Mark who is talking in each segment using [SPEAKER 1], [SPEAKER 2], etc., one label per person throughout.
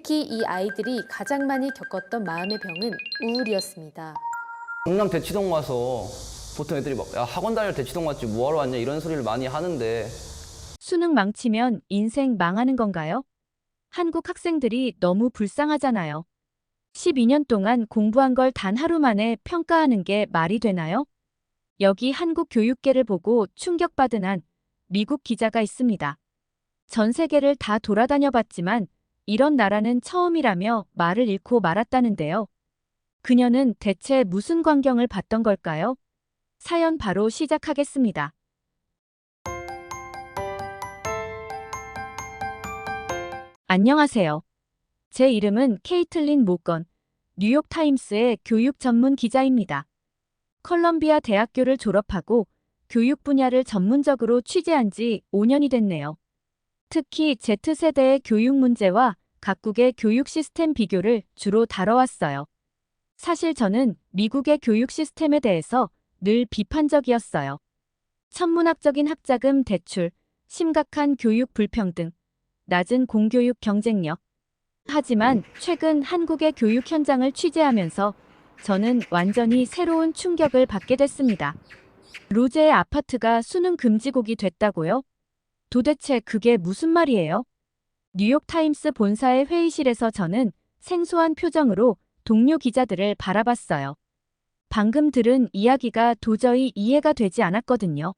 [SPEAKER 1] 특히 이 아이들이 가장 많이 겪었던 마음의 병은 우울이었습니다.
[SPEAKER 2] 강남 대치동 와서 보통 애들이 막 야, 학원 다닐 대치동 왔지 뭐하러 왔냐 이런 소리를 많이 하는데
[SPEAKER 3] 수능 망치면 인생 망하는 건가요? 한국 학생들이 너무 불쌍하잖아요. 12년 동안 공부한 걸 단 하루 만에 평가하는 게 말이 되나요? 여기 한국 교육계를 보고 충격받은 한 미국 기자가 있습니다. 전 세계를 다 돌아다녀 봤지만 이런 나라는 처음이라며 말을 잃고 말았다는데요. 그녀는 대체 무슨 광경을 봤던 걸까요? 사연 바로 시작하겠습니다. 안녕하세요. 제 이름은 케이틀린 모건, 뉴욕타임스의 교육 전문 기자입니다. 컬럼비아 대학교를 졸업하고 교육 분야를 전문적으로 취재한 지 5년이 됐네요. 특히 Z세대의 교육 문제와 각국의 교육 시스템 비교를 주로 다뤄왔어요. 사실 저는 미국의 교육 시스템에 대해서 늘 비판적이었어요. 천문학적인 학자금 대출, 심각한 교육 불평등, 낮은 공교육 경쟁력. 하지만 최근 한국의 교육 현장을 취재하면서 저는 완전히 새로운 충격을 받게 됐습니다. 로제의 아파트가 수능 금지곡이 됐다고요? 도대체 그게 무슨 말이에요? 뉴욕타임스 본사의 회의실에서 저는 생소한 표정으로 동료 기자들을 바라봤어요. 방금 들은 이야기가 도저히 이해가 되지 않았거든요.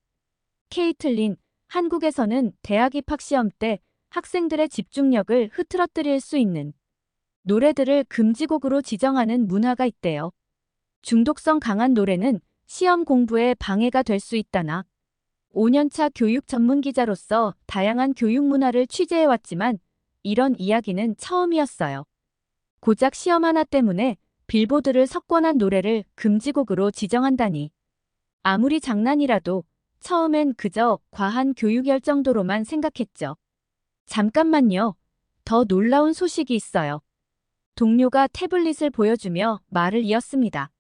[SPEAKER 3] 케이틀린, 한국에서는 대학 입학 시험 때 학생들의 집중력을 흐트러뜨릴 수 있는 노래들을 금지곡으로 지정하는 문화가 있대요. 중독성 강한 노래는 시험 공부에 방해가 될 수 있다나. 5년차 교육 전문 기자로서 다양한 교육 문화를 취재해왔지만 이런 이야기는 처음이었어요. 고작 시험 하나 때문에 빌보드를 석권한 노래를 금지곡으로 지정한다니. 아무리 장난이라도 처음엔 그저 과한 교육열 정도로만 생각했죠. 잠깐만요. 더 놀라운 소식이 있어요. 동료가 태블릿을 보여주며 말을 이었습니다.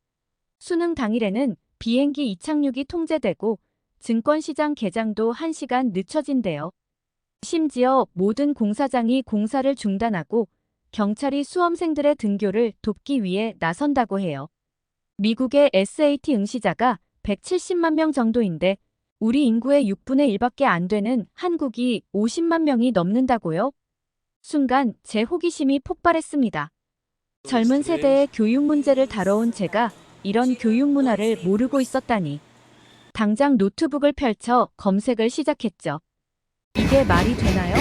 [SPEAKER 3] 수능 당일에는 비행기 이착륙이 통제되고 증권시장 개장도 1시간 늦춰진대요. 심지어 모든 공사장이 공사를 중단하고 경찰이 수험생들의 등교를 돕기 위해 나선다고 해요. 미국의 SAT 응시자가 170만 명 정도인데 우리 인구의 6분의 1밖에 안 되는 한국이 50만 명이 넘는다고요? 순간 제 호기심이 폭발했습니다. 젊은 세대의 교육 문제를 다뤄온 제가 이런 교육 문화를 모르고 있었다니. 당장 노트북을 펼쳐 검색을 시작했죠. 이게 말이 되나요?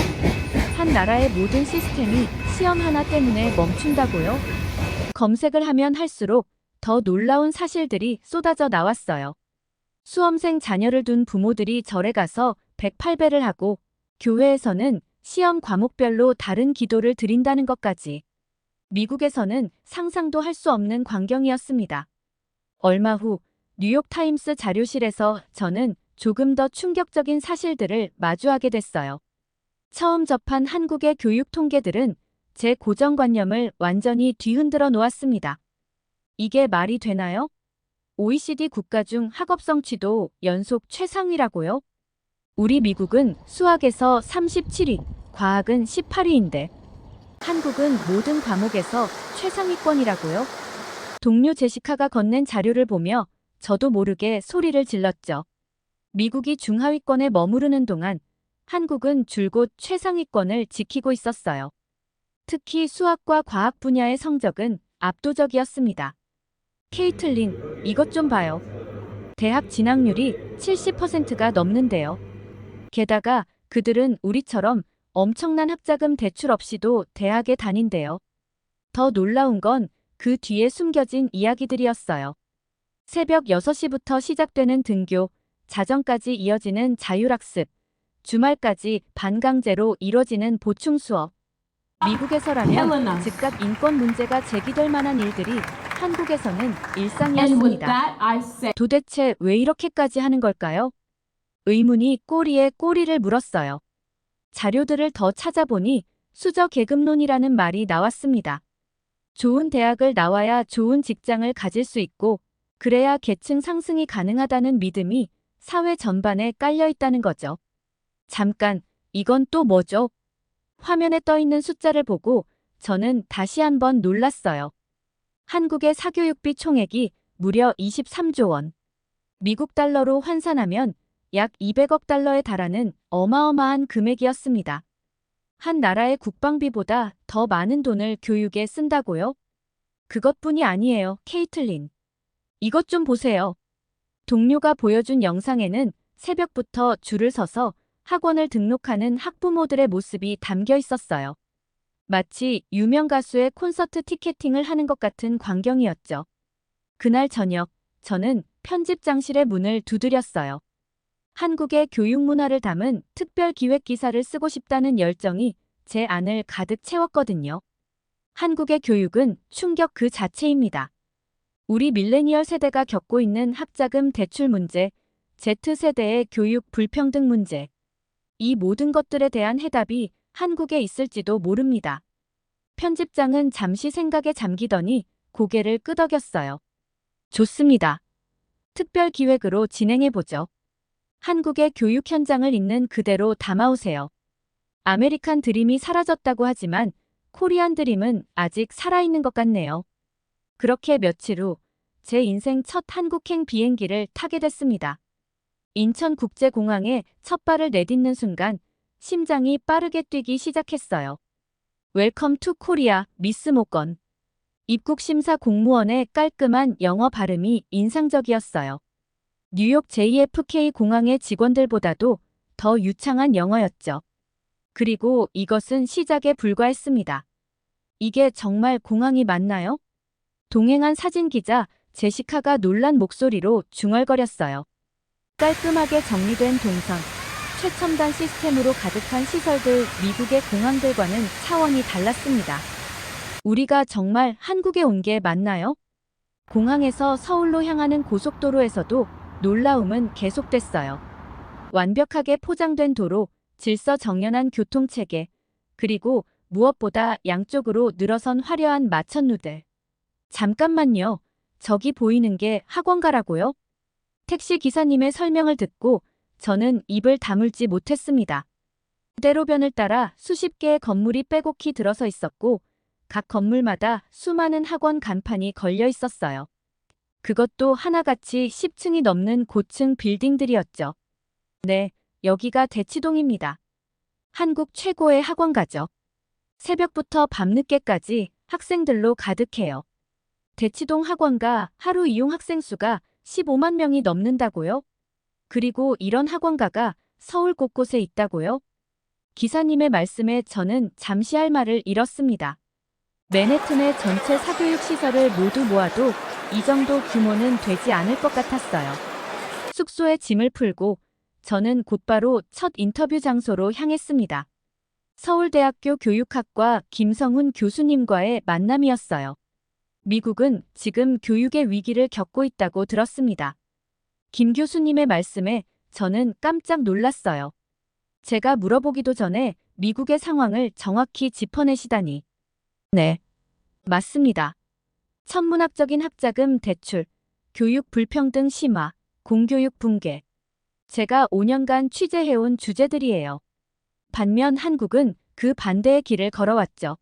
[SPEAKER 3] 한 나라의 모든 시스템이 시험 하나 때문에 멈춘다고요? 검색을 하면 할수록 더 놀라운 사실들이 쏟아져 나왔어요. 수험생 자녀를 둔 부모들이 절에 가서 108배를 하고 교회에서는 시험 과목별로 다른 기도를 드린다는 것까지. 미국에서는 상상도 할 수 없는 광경이었습니다. 얼마 후 뉴욕타임스 자료실에서 저는 조금 더 충격적인 사실들을 마주하게 됐어요. 처음 접한 한국의 교육 통계들은 제 고정관념을 완전히 뒤흔들어 놓았습니다. 이게 말이 되나요? OECD 국가 중 학업 성취도 연속 최상위라고요? 우리 미국은 수학에서 37위, 과학은 18위인데 한국은 모든 과목에서 최상위권이라고요? 동료 제시카가 건넨 자료를 보며 저도 모르게 소리를 질렀죠. 미국이 중하위권에 머무르는 동안 한국은 줄곧 최상위권을 지키고 있었어요. 특히 수학과 과학 분야의 성적은 압도적이었습니다. 케이틀린, 이것 좀 봐요. 대학 진학률이 70%가 넘는데요. 게다가 그들은 우리처럼 엄청난 학자금 대출 없이도 대학에 다닌대요. 더 놀라운 건 그 뒤에 숨겨진 이야기들이었어요. 새벽 6시부터 시작되는 등교, 자정까지 이어지는 자율학습, 주말까지 반강제로 이뤄지는 보충 수업. 미국에서라면 즉각 인권 문제가 제기될 만한 일들이 한국에서는 일상이었습니다. 도대체 왜 이렇게까지 하는 걸까요? 의문이 꼬리에 꼬리를 물었어요. 자료들을 더 찾아보니 수저 계급론이라는 말이 나왔습니다. 좋은 대학을 나와야 좋은 직장을 가질 수 있고 그래야 계층 상승이 가능하다는 믿음이 사회 전반에 깔려 있다는 거죠. 잠깐, 이건 또 뭐죠? 화면에 떠 있는 숫자를 보고 저는 다시 한번 놀랐어요. 한국의 사교육비 총액이 무려 23조 원. 미국 달러로 환산하면 약 200억 달러에 달하는 어마어마한 금액이었습니다. 한 나라의 국방비보다 더 많은 돈을 교육에 쓴다고요? 그것뿐이 아니에요, 케이틀린. 이것 좀 보세요. 동료가 보여준 영상에는 새벽부터 줄을 서서 학원을 등록하는 학부모들의 모습이 담겨 있었어요. 마치 유명 가수의 콘서트 티켓팅을 하는 것 같은 광경이었죠. 그날 저녁, 저는 편집장실의 문을 두드렸어요. 한국의 교육 문화를 담은 특별 기획 기사를 쓰고 싶다는 열정이 제 안을 가득 채웠거든요. 한국의 교육은 충격 그 자체입니다. 우리 밀레니얼 세대가 겪고 있는 학자금 대출 문제, Z세대의 교육 불평등 문제, 이 모든 것들에 대한 해답이 한국에 있을지도 모릅니다. 편집장은 잠시 생각에 잠기더니 고개를 끄덕였어요. 좋습니다. 특별 기획으로 진행해보죠. 한국의 교육 현장을 있는 그대로 담아오세요. 아메리칸 드림이 사라졌다고 하지만 코리안 드림은 아직 살아있는 것 같네요. 그렇게 며칠 후 제 인생 첫 한국행 비행기를 타게 됐습니다. 인천국제공항에 첫 발을 내딛는 순간 심장이 빠르게 뛰기 시작했어요. 웰컴 투 코리아, 미스 모건. 입국 심사 공무원의 깔끔한 영어 발음이 인상적이었어요. 뉴욕 JFK 공항의 직원들보다도 더 유창한 영어였죠. 그리고 이것은 시작에 불과했습니다. 이게 정말 공항이 맞나요? 동행한 사진기자 제시카가 놀란 목소리로 중얼거렸어요. 깔끔하게 정리된 동선, 최첨단 시스템으로 가득한 시설들, 미국의 공항들과는 차원이 달랐습니다. 우리가 정말 한국에 온 게 맞나요? 공항에서 서울로 향하는 고속도로에서도 놀라움은 계속됐어요. 완벽하게 포장된 도로, 질서정연한 교통체계, 그리고 무엇보다 양쪽으로 늘어선 화려한 마천루들. 잠깐만요. 저기 보이는 게 학원가라고요? 택시 기사님의 설명을 듣고 저는 입을 다물지 못했습니다. 대로변을 따라 수십 개의 건물이 빼곡히 들어서 있었고 각 건물마다 수많은 학원 간판이 걸려 있었어요. 그것도 하나같이 10층이 넘는 고층 빌딩들이었죠. 네, 여기가 대치동입니다. 한국 최고의 학원가죠. 새벽부터 밤늦게까지 학생들로 가득해요. 대치동 학원가 하루 이용 학생 수가 15만 명이 넘는다고요? 그리고 이런 학원가가 서울 곳곳에 있다고요? 기사님의 말씀에 저는 잠시 할 말을 잃었습니다. 맨해튼의 전체 사교육 시설을 모두 모아도 이 정도 규모는 되지 않을 것 같았어요. 숙소에 짐을 풀고 저는 곧바로 첫 인터뷰 장소로 향했습니다. 서울대학교 교육학과 김성훈 교수님과의 만남이었어요. 미국은 지금 교육의 위기를 겪고 있다고 들었습니다. 김 교수님의 말씀에 저는 깜짝 놀랐어요. 제가 물어보기도 전에 미국의 상황을 정확히 짚어내시다니. 네, 맞습니다. 천문학적인 학자금 대출, 교육 불평등 심화, 공교육 붕괴. 제가 5년간 취재해온 주제들이에요. 반면 한국은 그 반대의 길을 걸어왔죠.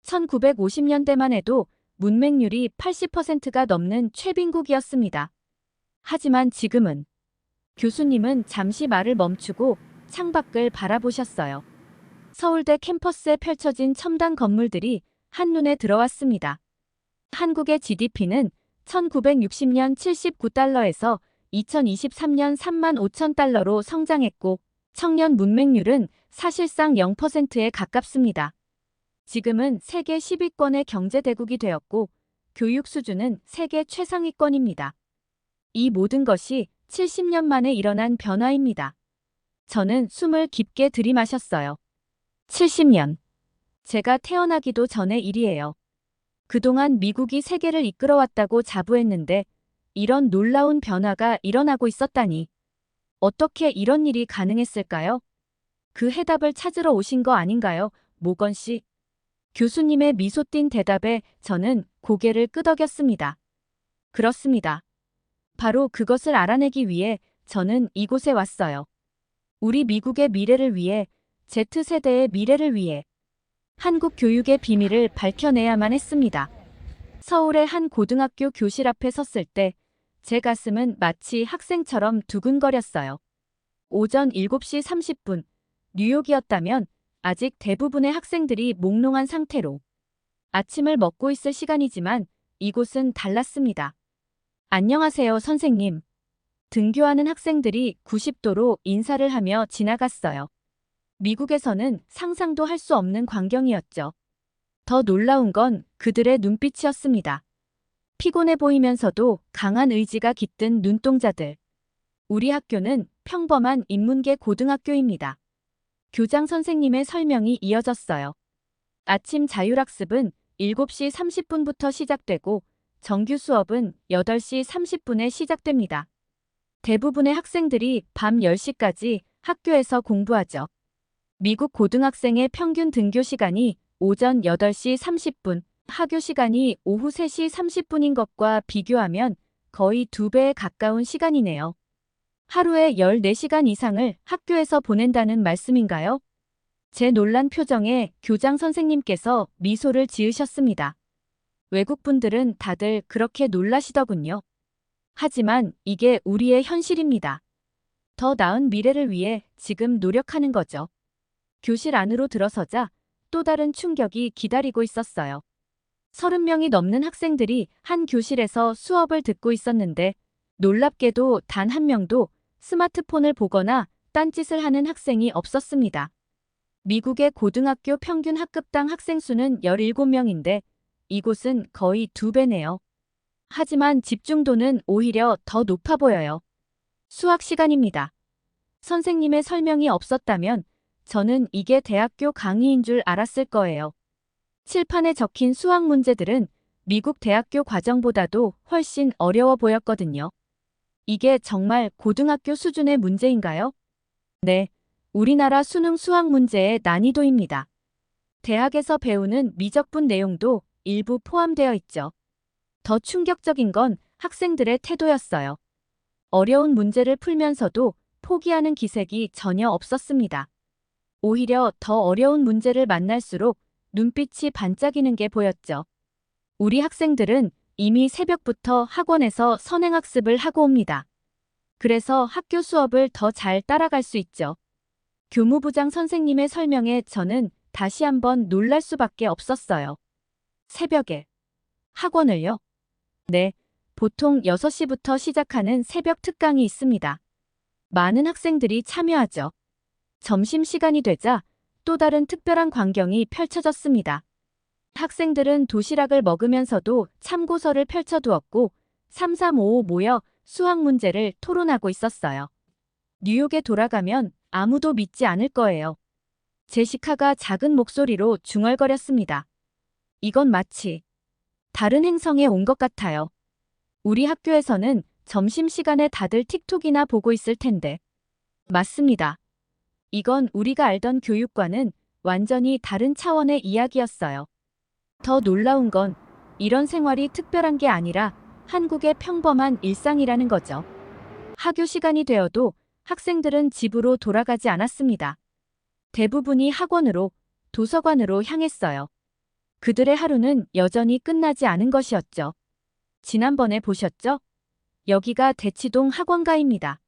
[SPEAKER 3] 1950년대만 해도 문맹률이 80%가 넘는 최빈국이었습니다. 하지만 지금은 교수님은 잠시 말을 멈추고 창밖을 바라보셨어요. 서울대 캠퍼스에 펼쳐진 첨단 건물들이 한눈에 들어왔습니다. 한국의 GDP는 1960년 79달러에서 2023년 3만 5천 달러로 성장했고 청년 문맹률은 사실상 0%에 가깝습니다. 지금은 세계 10위권의 경제대국이 되었고 교육 수준은 세계 최상위권입니다. 이 모든 것이 70년 만에 일어난 변화입니다. 저는 숨을 깊게 들이마셨어요. 70년. 제가 태어나기도 전의 일이에요. 그동안 미국이 세계를 이끌어왔다고 자부했는데 이런 놀라운 변화가 일어나고 있었다니. 어떻게 이런 일이 가능했을까요? 그 해답을 찾으러 오신 거 아닌가요, 모건 씨? 교수님의 미소 띤 대답에 저는 고개를 끄덕였습니다. 그렇습니다. 바로 그것을 알아내기 위해 저는 이곳에 왔어요. 우리 미국의 미래를 위해, Z세대의 미래를 위해. 한국 교육의 비밀을 밝혀내야만 했습니다. 서울의 한 고등학교 교실 앞에 섰을 때 제 가슴은 마치 학생처럼 두근거렸어요. 오전 7시 30분, 뉴욕이었다면 아직 대부분의 학생들이 몽롱한 상태로 아침을 먹고 있을 시간이지만 이곳은 달랐습니다. 안녕하세요, 선생님. 등교하는 학생들이 90도로 인사를 하며 지나갔어요. 미국에서는 상상도 할 수 없는 광경이었죠. 더 놀라운 건 그들의 눈빛이었습니다. 피곤해 보이면서도 강한 의지가 깃든 눈동자들. 우리 학교는 평범한 인문계 고등학교입니다. 교장 선생님의 설명이 이어졌어요. 아침 자율학습은 7시 30분부터 시작되고 정규 수업은 8시 30분에 시작됩니다. 대부분의 학생들이 밤 10시까지 학교에서 공부하죠. 미국 고등학생의 평균 등교 시간이 오전 8시 30분, 하교 시간이 오후 3시 30분인 것과 비교하면 거의 2배에 가까운 시간이네요. 하루에 14시간 이상을 학교에서 보낸다는 말씀인가요? 제 놀란 표정에 교장 선생님께서 미소를 지으셨습니다. 외국분들은 다들 그렇게 놀라시더군요. 하지만 이게 우리의 현실입니다. 더 나은 미래를 위해 지금 노력하는 거죠. 교실 안으로 들어서자 또 다른 충격이 기다리고 있었어요. 30명이 넘는 학생들이 한 교실에서 수업을 듣고 있었는데 놀랍게도 단 한 명도 스마트폰을 보거나 딴짓을 하는 학생이 없었습니다. 미국의 고등학교 평균 학급당 학생 수는 17명인데 이곳은 거의 2배네요. 하지만 집중도는 오히려 더 높아 보여요. 수학 시간입니다. 선생님의 설명이 없었다면 저는 이게 대학교 강의인 줄 알았을 거예요. 칠판에 적힌 수학 문제들은 미국 대학교 과정보다도 훨씬 어려워 보였거든요. 이게 정말 고등학교 수준의 문제인가요? 네, 우리나라 수능 수학 문제의 난이도입니다. 대학에서 배우는 미적분 내용도 일부 포함되어 있죠. 더 충격적인 건 학생들의 태도였어요. 어려운 문제를 풀면서도 포기하는 기색이 전혀 없었습니다. 오히려 더 어려운 문제를 만날수록 눈빛이 반짝이는 게 보였죠. 우리 학생들은 이미 새벽부터 학원에서 선행학습을 하고 옵니다. 그래서 학교 수업을 더 잘 따라갈 수 있죠. 교무부장 선생님의 설명에 저는 다시 한번 놀랄 수밖에 없었어요. 새벽에 학원을요? 네, 보통 6시부터 시작하는 새벽 특강이 있습니다. 많은 학생들이 참여하죠. 점심시간이 되자 또 다른 특별한 광경이 펼쳐졌습니다. 학생들은 도시락을 먹으면서도 참고서를 펼쳐두었고 3355 모여 수학 문제를 토론하고 있었어요. 뉴욕에 돌아가면 아무도 믿지 않을 거예요. 제시카가 작은 목소리로 중얼거렸습니다. 이건 마치 다른 행성에 온 것 같아요. 우리 학교에서는 점심시간에 다들 틱톡이나 보고 있을 텐데. 맞습니다. 이건 우리가 알던 교육과는 완전히 다른 차원의 이야기였어요. 더 놀라운 건 이런 생활이 특별한 게 아니라 한국의 평범한 일상이라는 거죠. 학교 시간이 되어도 학생들은 집으로 돌아가지 않았습니다. 대부분이 학원으로, 도서관으로 향했어요. 그들의 하루는 여전히 끝나지 않은 것이었죠. 지난번에 보셨죠? 여기가 대치동 학원가입니다.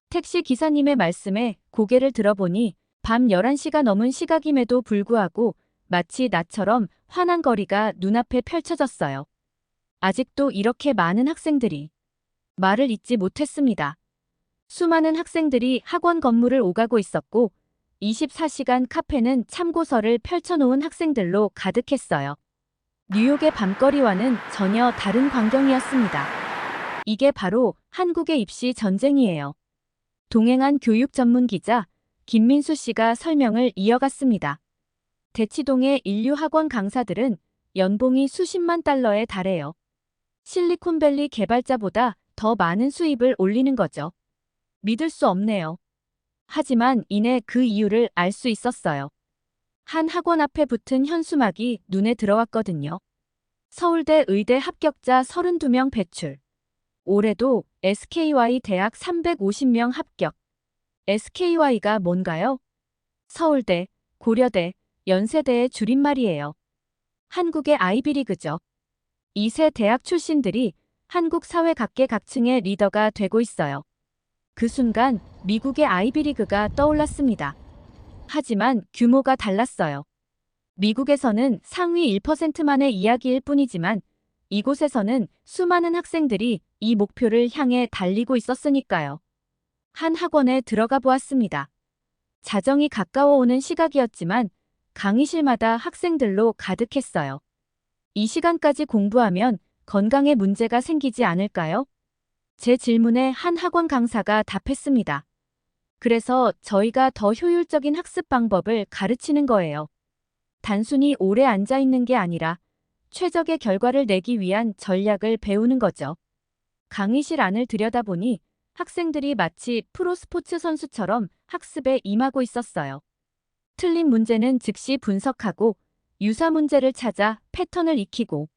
[SPEAKER 3] 택시 기사님의 말씀에 고개를 들어보니 밤 11시가 넘은 시각임에도 불구하고 마치 나처럼 환한 거리가 눈앞에 펼쳐졌어요. 아직도 이렇게 많은 학생들이 말을 잇지 못했습니다. 수많은 학생들이 학원 건물을 오가고 있었고 24시간 카페는 참고서를 펼쳐놓은 학생들로 가득했어요. 뉴욕의 밤거리와는 전혀 다른 광경이었습니다. 이게 바로 한국의 입시 전쟁이에요. 동행한 교육 전문 기자 김민수 씨가 설명을 이어갔습니다. 대치동의 인류학원 강사들은 연봉이 수십만 달러에 달해요. 실리콘밸리 개발자보다 더 많은 수입을 올리는 거죠. 믿을 수 없네요. 하지만 이내 그 이유를 알 수 있었어요. 한 학원 앞에 붙은 현수막이 눈에 들어왔거든요. 서울대 의대 합격자 32명 배출. 올해도 SKY 대학 350명 합격. SKY가 뭔가요? 서울대, 고려대, 연세대의 줄임말이에요. 한국의 아이비리그죠. 이 세 대학 출신들이 한국 사회 각계각층의 리더가 되고 있어요. 그 순간 미국의 아이비리그가 떠올랐습니다. 하지만 규모가 달랐어요. 미국에서는 상위 1%만의 이야기일 뿐이지만 이곳에서는 수많은 학생들이 이 목표를 향해 달리고 있었으니까요. 한 학원에 들어가 보았습니다. 자정이 가까워오는 시각이었지만 강의실마다 학생들로 가득했어요. 이 시간까지 공부하면 건강에 문제가 생기지 않을까요? 제 질문에 한 학원 강사가 답했습니다. 그래서 저희가 더 효율적인 학습 방법을 가르치는 거예요. 단순히 오래 앉아 있는 게 아니라 최적의 결과를 내기 위한 전략을 배우는 거죠. 강의실 안을 들여다보니 학생들이 마치 프로스포츠 선수처럼 학습에 임하고 있었어요. 틀린 문제는 즉시 분석하고 유사 문제를 찾아 패턴을 익히고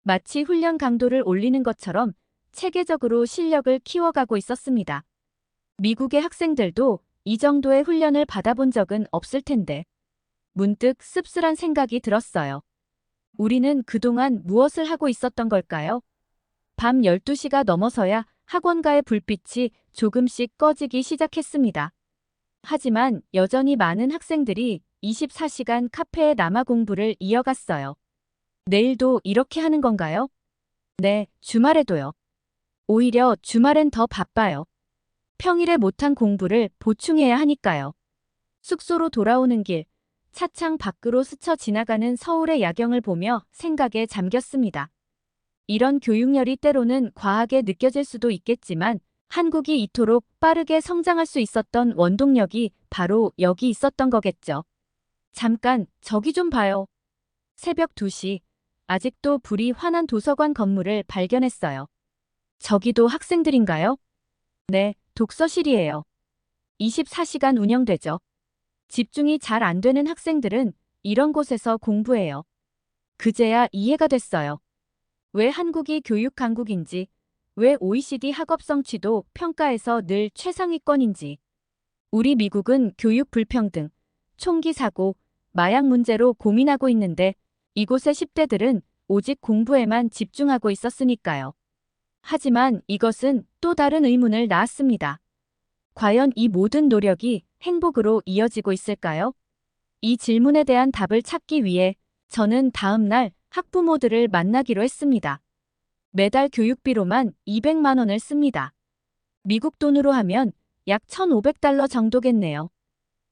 [SPEAKER 3] 마치 훈련 강도를 올리는 것처럼 체계적으로 실력을 키워가고 있었습니다. 미국의 학생들도 이 정도의 훈련을 받아본 적은 없을 텐데 문득 씁쓸한 생각이 들었어요. 우리는 그동안 무엇을 하고 있었던 걸까요? 밤 12시가 넘어서야 학원가의 불빛이 조금씩 꺼지기 시작했습니다. 하지만 여전히 많은 학생들이 24시간 카페에 남아 공부를 이어갔어요. 내일도 이렇게 하는 건가요? 네, 주말에도요. 오히려 주말엔 더 바빠요. 평일에 못한 공부를 보충해야 하니까요. 숙소로 돌아오는 길, 차창 밖으로 스쳐 지나가는 서울의 야경을 보며 생각에 잠겼습니다. 이런 교육열이 때로는 과하게 느껴질 수도 있겠지만 한국이 이토록 빠르게 성장할 수 있었던 원동력이 바로 여기 있었던 거겠죠. 잠깐, 저기 좀 봐요. 새벽 2시, 아직도 불이 환한 도서관 건물을 발견했어요. 저기도 학생들인가요? 네, 독서실이에요. 24시간 운영되죠. 집중이 잘 안 되는 학생들은 이런 곳에서 공부해요. 그제야 이해가 됐어요. 왜 한국이 교육 강국인지, 왜 OECD 학업 성취도 평가에서 늘 최상위권인지. 우리 미국은 교육 불평등, 총기 사고, 마약 문제로 고민하고 있는데 이곳의 10대들은 오직 공부에만 집중하고 있었으니까요. 하지만 이것은 또 다른 의문을 낳았습니다. 과연 이 모든 노력이 행복으로 이어지고 있을까요? 이 질문에 대한 답을 찾기 위해 저는 다음 날 학부모들을 만나기로 했습니다. 매달 교육비로만 200만 원을 씁니다. 미국 돈으로 하면 약 1,500달러 정도겠네요.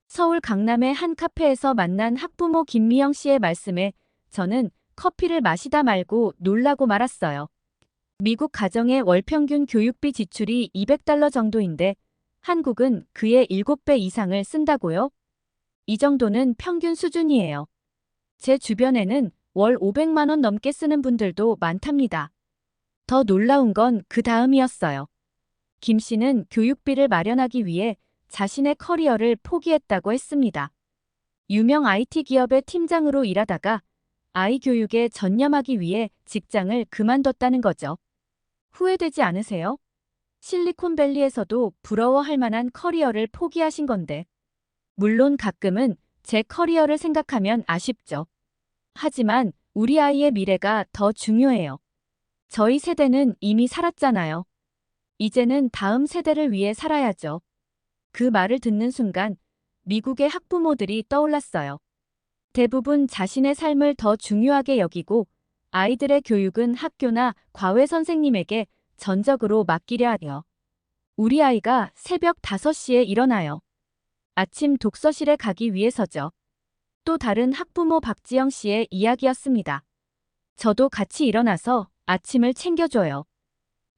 [SPEAKER 3] 서울 강남의 한 카페에서 만난 학부모 김미영 씨의 말씀에 저는 커피를 마시다 말고 놀라고 말았어요. 미국 가정의 월 평균 교육비 지출이 200달러 정도인데 한국은 그의 7배 이상을 쓴다고요? 이 정도는 평균 수준이에요. 제 주변에는 월 500만 원 넘게 쓰는 분들도 많답니다. 더 놀라운 건 그 다음이었어요. 김 씨는 교육비를 마련하기 위해 자신의 커리어를 포기했다고 했습니다. 유명 IT 기업의 팀장으로 일하다가 아이 교육에 전념하기 위해 직장을 그만뒀다는 거죠. 후회되지 않으세요? 실리콘밸리에서도 부러워할 만한 커리어를 포기하신 건데. 물론 가끔은 제 커리어를 생각하면 아쉽죠. 하지만 우리 아이의 미래가 더 중요해요. 저희 세대는 이미 살았잖아요. 이제는 다음 세대를 위해 살아야죠. 그 말을 듣는 순간 미국의 학부모들이 떠올랐어요. 대부분 자신의 삶을 더 중요하게 여기고 아이들의 교육은 학교나 과외 선생님에게 전적으로 맡기려 하려. 우리 아이가 새벽 5시에 일어나요. 아침 독서실에 가기 위해서죠. 또 다른 학부모 박지영 씨의 이야기였습니다. 저도 같이 일어나서 아침을 챙겨줘요.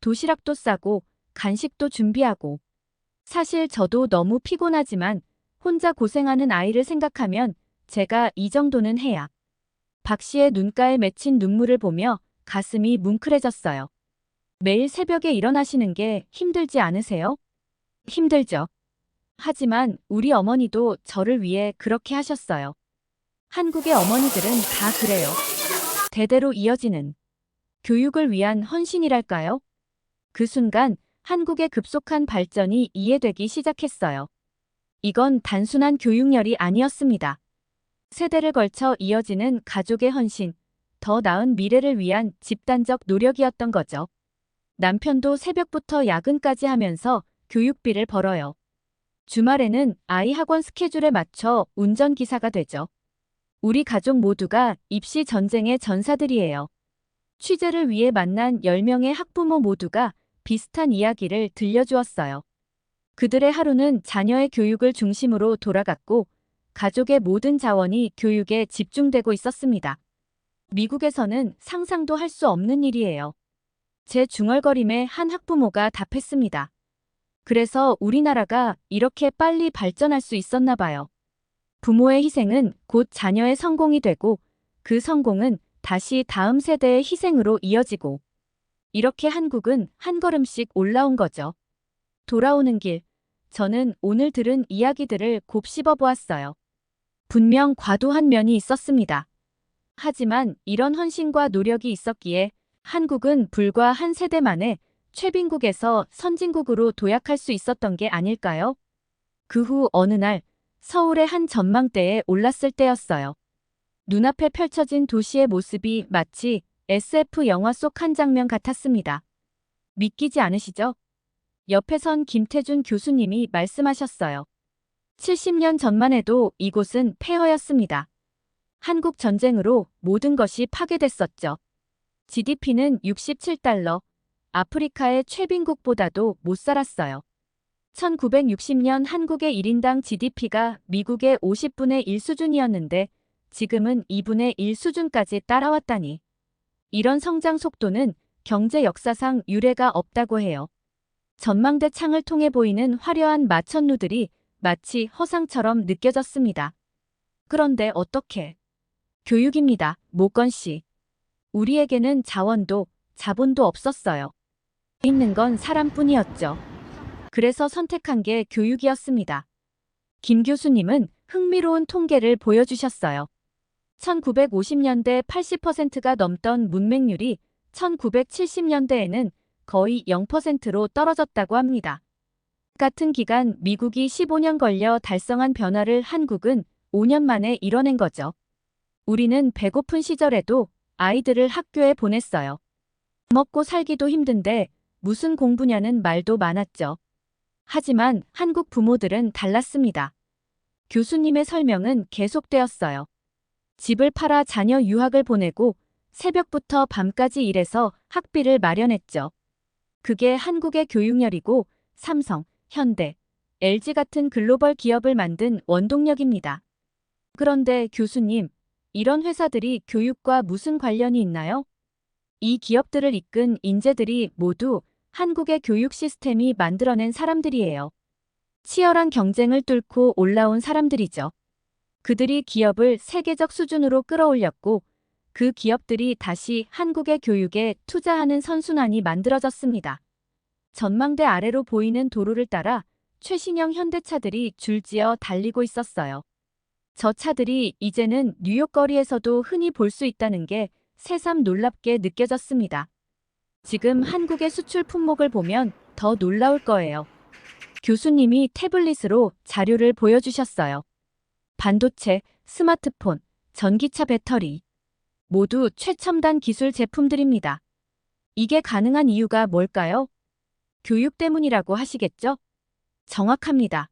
[SPEAKER 3] 도시락도 싸고 간식도 준비하고. 사실 저도 너무 피곤하지만 혼자 고생하는 아이를 생각하면 제가 이 정도는 해야. 박 씨의 눈가에 맺힌 눈물을 보며 가슴이 뭉클해졌어요. 매일 새벽에 일어나시는 게 힘들지 않으세요? 힘들죠. 하지만 우리 어머니도 저를 위해 그렇게 하셨어요. 한국의 어머니들은 다 그래요. 대대로 이어지는 교육을 위한 헌신이랄까요? 그 순간 한국의 급속한 발전이 이해되기 시작했어요. 이건 단순한 교육열이 아니었습니다. 세대를 걸쳐 이어지는 가족의 헌신, 더 나은 미래를 위한 집단적 노력이었던 거죠. 남편도 새벽부터 야근까지 하면서 교육비를 벌어요. 주말에는 아이 학원 스케줄에 맞춰 운전기사가 되죠. 우리 가족 모두가 입시 전쟁의 전사들이에요. 취재를 위해 만난 10명의 학부모 모두가 비슷한 이야기를 들려주었어요. 그들의 하루는 자녀의 교육을 중심으로 돌아갔고 가족의 모든 자원이 교육에 집중되고 있었습니다. 미국에서는 상상도 할 수 없는 일이에요. 제 중얼거림에 한 학부모가 답했습니다. 그래서 우리나라가 이렇게 빨리 발전할 수 있었나 봐요. 부모의 희생은 곧 자녀의 성공이 되고 그 성공은 다시 다음 세대의 희생으로 이어지고 이렇게 한국은 한 걸음씩 올라온 거죠. 돌아오는 길, 저는 오늘 들은 이야기들을 곱씹어 보았어요. 분명 과도한 면이 있었습니다. 하지만 이런 헌신과 노력이 있었기에 한국은 불과 한 세대 만에 최빈국에서 선진국으로 도약할 수 있었던 게 아닐까요? 그 후 어느 날 서울의 한 전망대에 올랐을 때였어요. 눈앞에 펼쳐진 도시의 모습이 마치 SF 영화 속 한 장면 같았습니다. 믿기지 않으시죠? 옆에 선 김태준 교수님이 말씀하셨어요. 70년 전만 해도 이곳은 폐허였습니다. 한국 전쟁으로 모든 것이 파괴됐었죠. GDP는 67달러, 아프리카의 최빈국보다도 못 살았어요. 1960년 한국의 1인당 GDP가 미국의 50분의 1 수준이었는데 지금은 2분의 1 수준까지 따라왔다니. 이런 성장 속도는 경제 역사상 유례가 없다고 해요. 전망대 창을 통해 보이는 화려한 마천루들이 마치 허상처럼 느껴졌습니다. 그런데 어떻게? 교육입니다. 모건 씨. 우리에게는 자원도 자본도 없었어요. 있는 건 사람뿐이었죠. 그래서 선택한 게 교육이었습니다. 김 교수님은 흥미로운 통계를 보여주셨어요. 1950년대 80%가 넘던 문맹률이 1970년대에는 거의 0%로 떨어졌다고 합니다. 같은 기간 미국이 15년 걸려 달성한 변화를 한국은 5년 만에 이뤄낸 거죠. 우리는 배고픈 시절에도 아이들을 학교에 보냈어요. 먹고 살기도 힘든데 무슨 공부냐는 말도 많았죠. 하지만 한국 부모들은 달랐습니다. 교수님의 설명은 계속되었어요. 집을 팔아 자녀 유학을 보내고 새벽부터 밤까지 일해서 학비를 마련했죠. 그게 한국의 교육열이고 삼성, 현대, LG 같은 글로벌 기업을 만든 원동력입니다. 그런데 교수님, 이런 회사들이 교육과 무슨 관련이 있나요? 이 기업들을 이끈 인재들이 모두 한국의 교육 시스템이 만들어낸 사람들이에요. 치열한 경쟁을 뚫고 올라온 사람들이죠. 그들이 기업을 세계적 수준으로 끌어올렸고 그 기업들이 다시 한국의 교육에 투자하는 선순환이 만들어졌습니다. 전망대 아래로 보이는 도로를 따라 최신형 현대차들이 줄지어 달리고 있었어요. 저 차들이 이제는 뉴욕 거리에서도 흔히 볼 수 있다는 게 새삼 놀랍게 느껴졌습니다. 지금 한국의 수출 품목을 보면 더 놀라울 거예요. 교수님이 태블릿으로 자료를 보여주셨어요. 반도체, 스마트폰, 전기차 배터리 모두 최첨단 기술 제품들입니다. 이게 가능한 이유가 뭘까요? 교육 때문이라고 하시겠죠? 정확합니다.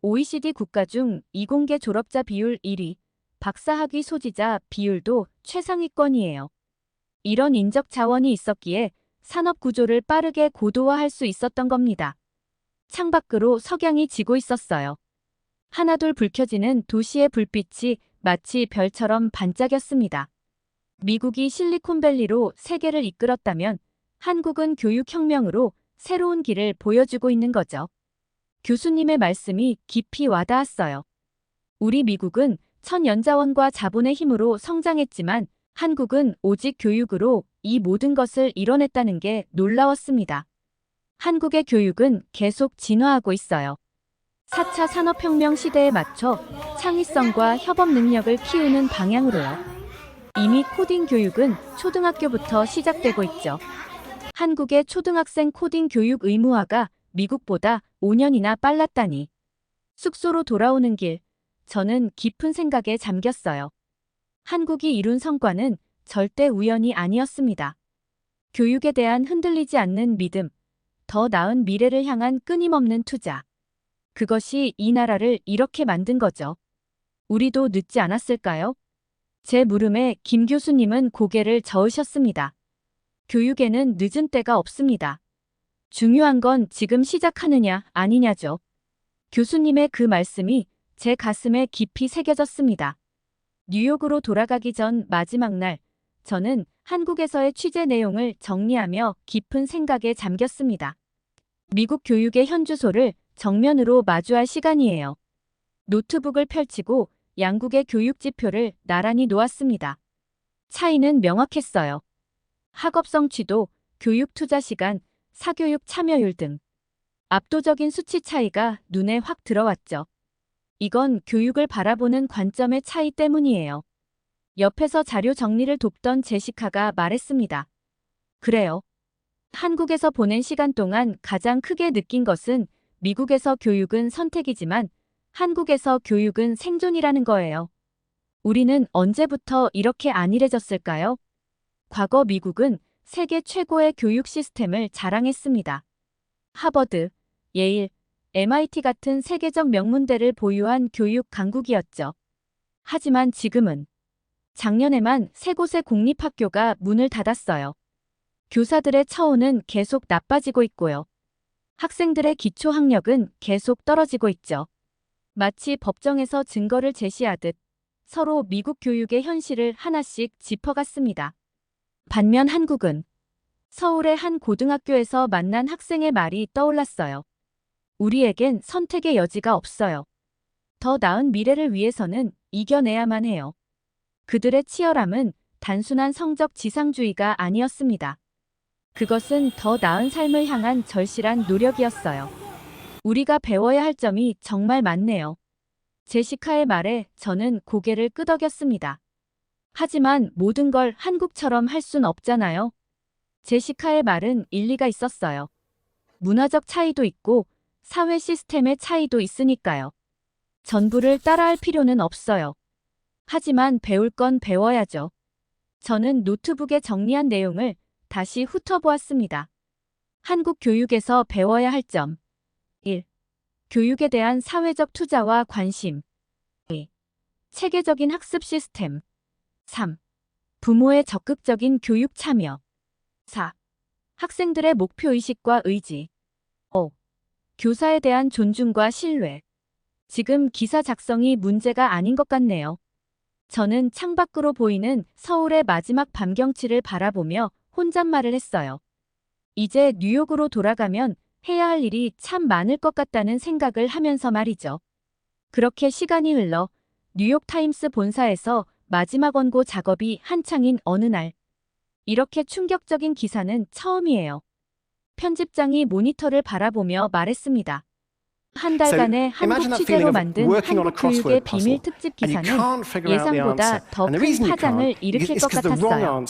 [SPEAKER 3] OECD 국가 중 이공계 졸업자 비율 1위, 박사학위 소지자 비율도 최상위권이에요. 이런 인적 자원이 있었기에 산업 구조를 빠르게 고도화할 수 있었던 겁니다. 창밖으로 석양이 지고 있었어요. 하나둘 불 켜지는 도시의 불빛이 마치 별처럼 반짝였습니다. 미국이 실리콘밸리로 세계를 이끌었다면 한국은 교육혁명으로 새로운 길을 보여주고 있는 거죠. 교수님의 말씀이 깊이 와닿았어요. 우리 미국은 천연자원과 자본의 힘으로 성장했지만 한국은 오직 교육으로 이 모든 것을 이뤄냈다는 게 놀라웠습니다. 한국의 교육은 계속 진화하고 있어요. 4차 산업혁명 시대에 맞춰 창의성과 협업 능력을 키우는 방향으로요. 이미 코딩 교육은 초등학교부터 시작되고 있죠. 한국의 초등학생 코딩 교육 의무화가 미국보다 5년이나 빨랐다니. 숙소로 돌아오는 길, 저는 깊은 생각에 잠겼어요. 한국이 이룬 성과는 절대 우연이 아니었습니다. 교육에 대한 흔들리지 않는 믿음, 더 나은 미래를 향한 끊임없는 투자. 그것이 이 나라를 이렇게 만든 거죠. 우리도 늦지 않았을까요? 제 물음에 김 교수님은 고개를 저으셨습니다. 교육에는 늦은 때가 없습니다. 중요한 건 지금 시작하느냐 아니냐죠. 교수님의 그 말씀이 제 가슴에 깊이 새겨졌습니다. 뉴욕으로 돌아가기 전 마지막 날, 저는 한국에서의 취재 내용을 정리하며 깊은 생각에 잠겼습니다. 미국 교육의 현주소를 정면으로 마주할 시간이에요. 노트북을 펼치고 양국의 교육 지표를 나란히 놓았습니다. 차이는 명확했어요. 학업 성취도, 교육 투자 시간, 사교육 참여율 등 압도적인 수치 차이가 눈에 확 들어왔죠. 이건 교육을 바라보는 관점의 차이 때문이에요. 옆에서 자료 정리를 돕던 제시카가 말했습니다. 그래요. 한국에서 보낸 시간 동안 가장 크게 느낀 것은 미국에서 교육은 선택이지만 한국에서 교육은 생존이라는 거예요. 우리는 언제부터 이렇게 안일해졌을까요? 과거 미국은 세계 최고의 교육 시스템을 자랑했습니다. 하버드, 예일, MIT 같은 세계적 명문대를 보유한 교육 강국이었죠. 하지만 지금은 작년에만 3곳의 공립학교가 문을 닫았어요. 교사들의 처우는 계속 나빠지고 있고요. 학생들의 기초학력은 계속 떨어지고 있죠. 마치 법정에서 증거를 제시하듯 서로 미국 교육의 현실을 하나씩 짚어갔습니다. 반면 한국은 서울의 한 고등학교에서 만난 학생의 말이 떠올랐어요. 우리에겐 선택의 여지가 없어요. 더 나은 미래를 위해서는 이겨내야만 해요. 그들의 치열함은 단순한 성적 지상주의가 아니었습니다. 그것은 더 나은 삶을 향한 절실한 노력이었어요. 우리가 배워야 할 점이 정말 많네요. 제시카의 말에 저는 고개를 끄덕였습니다. 하지만 모든 걸 한국처럼 할 순 없잖아요. 제시카의 말은 일리가 있었어요. 문화적 차이도 있고 사회 시스템의 차이도 있으니까요. 전부를 따라할 필요는 없어요. 하지만 배울 건 배워야죠. 저는 노트북에 정리한 내용을 다시 훑어보았습니다. 한국 교육에서 배워야 할 점. 1. 교육에 대한 사회적 투자와 관심. 2. 체계적인 학습 시스템. 3. 부모의 적극적인 교육 참여. 4. 학생들의 목표의식과 의지. 5. 교사에 대한 존중과 신뢰. 지금 기사 작성이 문제가 아닌 것 같네요. 저는 창밖으로 보이는 서울의 마지막 밤 경치를 바라보며 혼잣말을 했어요. 이제 뉴욕으로 돌아가면 해야 할 일이 참 많을 것 같다는 생각을 하면서 말이죠. 그렇게 시간이 흘러 뉴욕타임스 본사에서 마지막 원고 작업이 한창인 어느 날. 이렇게 충격적인 기사는 처음이에요. 편집장이 모니터를 바라보며 말했습니다. 한 달간의 한국 취재로 만든 한국 교육의 비밀 특집 기사는 예상보다 더 큰 파장을 일으킬 것 같았어요.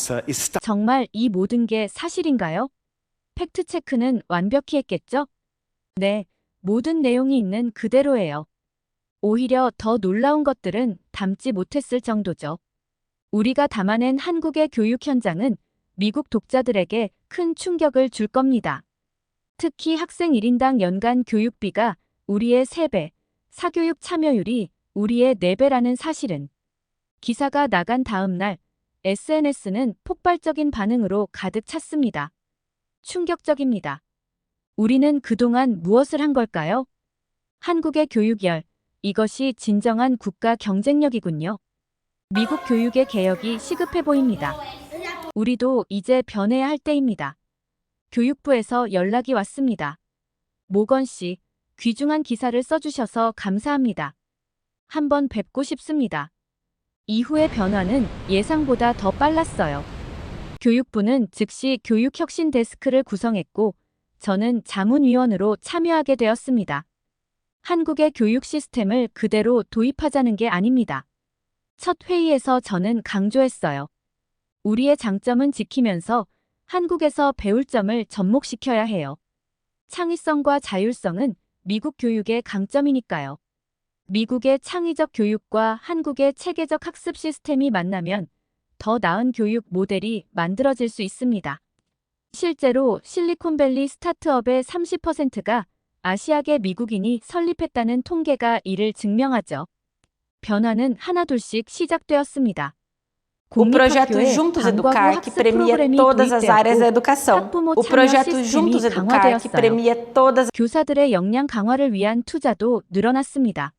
[SPEAKER 3] 정말 이 모든 게 사실인가요? 팩트체크는 완벽히 했겠죠? 네, 모든 내용이 있는 그대로예요. 오히려 더 놀라운 것들은 담지 못했을 정도죠. 우리가 담아낸 한국의 교육 현장은 미국 독자들에게 큰 충격을 줄 겁니다. 특히 학생 1인당 연간 교육비가 우리의 3배, 사교육 참여율이 우리의 4배라는 사실은. 기사가 나간 다음 날 SNS는 폭발적인 반응으로 가득 찼습니다. 충격적입니다. 우리는 그동안 무엇을 한 걸까요? 한국의 교육열, 이것이 진정한 국가 경쟁력이군요. 미국 교육의 개혁이 시급해 보입니다. 우리도 이제 변해야 할 때입니다. 교육부에서 연락이 왔습니다. 모건 씨, 귀중한 기사를 써주셔서 감사합니다. 한번 뵙고 싶습니다. 이후의 변화는 예상보다 더 빨랐어요. 교육부는 즉시 교육혁신 데스크를 구성했고 저는 자문위원으로 참여하게 되었습니다. 한국의 교육 시스템을 그대로 도입하자는 게 아닙니다. 첫 회의에서 저는 강조했어요. 우리의 장점은 지키면서 한국에서 배울 점을 접목시켜야 해요. 창의성과 자율성은 미국 교육의 강점이니까요. 미국의 창의적 교육과 한국의 체계적 학습 시스템이 만나면 더 나은 교육 모델이 만들어질 수 있습니다. 실제로 실리콘밸리 스타트업의 30%가 아시아계 미국인이 설립했다는 통계가 이를 증명하죠. 변화는 하나둘씩 시작되었습니다.
[SPEAKER 4] O projeto
[SPEAKER 3] 공립학교에
[SPEAKER 4] Juntos
[SPEAKER 3] 방과후
[SPEAKER 4] Educar, que
[SPEAKER 3] 학습
[SPEAKER 4] premia
[SPEAKER 3] 프로그램이
[SPEAKER 4] todas as áreas da
[SPEAKER 3] 도입되었고
[SPEAKER 4] educação.
[SPEAKER 3] 학부모
[SPEAKER 4] O
[SPEAKER 3] 참여
[SPEAKER 4] projeto
[SPEAKER 3] 시스템이
[SPEAKER 4] Juntos Educar, que
[SPEAKER 3] 강화되었어요.
[SPEAKER 4] premia todas
[SPEAKER 3] 교사들의 역량 강화를 위한 투자도 늘어났습니다.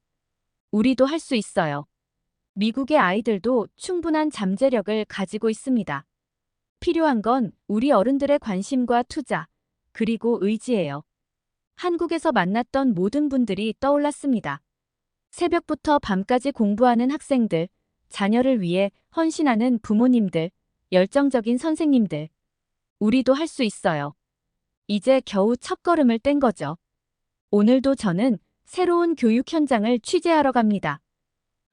[SPEAKER 3] 우리도 할 수 있어요. 미국의 아이들도 충분한 잠재력을 가지고 있습니다. 필요한 건 우리 어른들의 관심과 투자, 그리고 의지예요. 한국에서 만났던 모든 분들이 떠올랐습니다. 새벽부터 밤까지 공부하는 학생들, 자녀를 위해 헌신하는 부모님들, 열정적인 선생님들. 우리도 할 수 있어요. 이제 겨우 첫걸음을 뗀 거죠. 오늘도 저는 새로운 교육 현장을 취재하러 갑니다.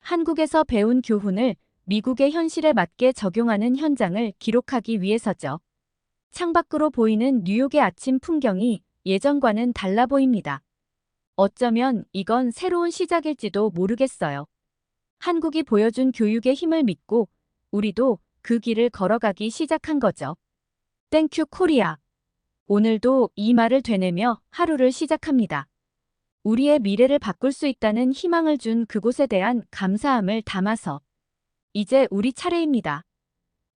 [SPEAKER 3] 한국에서 배운 교훈을 미국의 현실에 맞게 적용하는 현장을 기록하기 위해서죠. 창밖으로 보이는 뉴욕의 아침 풍경이 예전과는 달라 보입니다. 어쩌면 이건 새로운 시작일지도 모르겠어요. 한국이 보여준 교육의 힘을 믿고 우리도 그 길을 걸어가기 시작한 거죠. 땡큐 코리아. 오늘도 이 말을 되뇌며 하루를 시작합니다. 우리의 미래를 바꿀 수 있다는 희망을 준 그곳에 대한 감사함을 담아서. 이제 우리 차례입니다.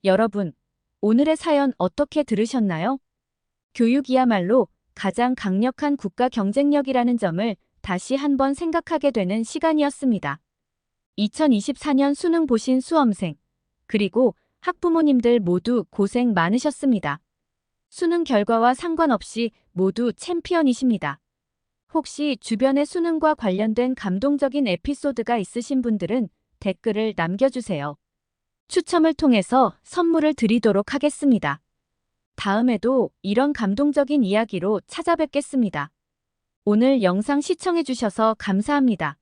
[SPEAKER 3] 여러분, 오늘의 사연 어떻게 들으셨나요? 교육이야말로 가장 강력한 국가 경쟁력이라는 점을 다시 한번 생각하게 되는 시간이었습니다. 2024년 수능 보신 수험생, 그리고 학부모님들 모두 고생 많으셨습니다. 수능 결과와 상관없이 모두 챔피언이십니다. 혹시 주변에 수능과 관련된 감동적인 에피소드가 있으신 분들은 댓글을 남겨주세요. 추첨을 통해서 선물을 드리도록 하겠습니다. 다음에도 이런 감동적인 이야기로 찾아뵙겠습니다. 오늘 영상 시청해주셔서 감사합니다.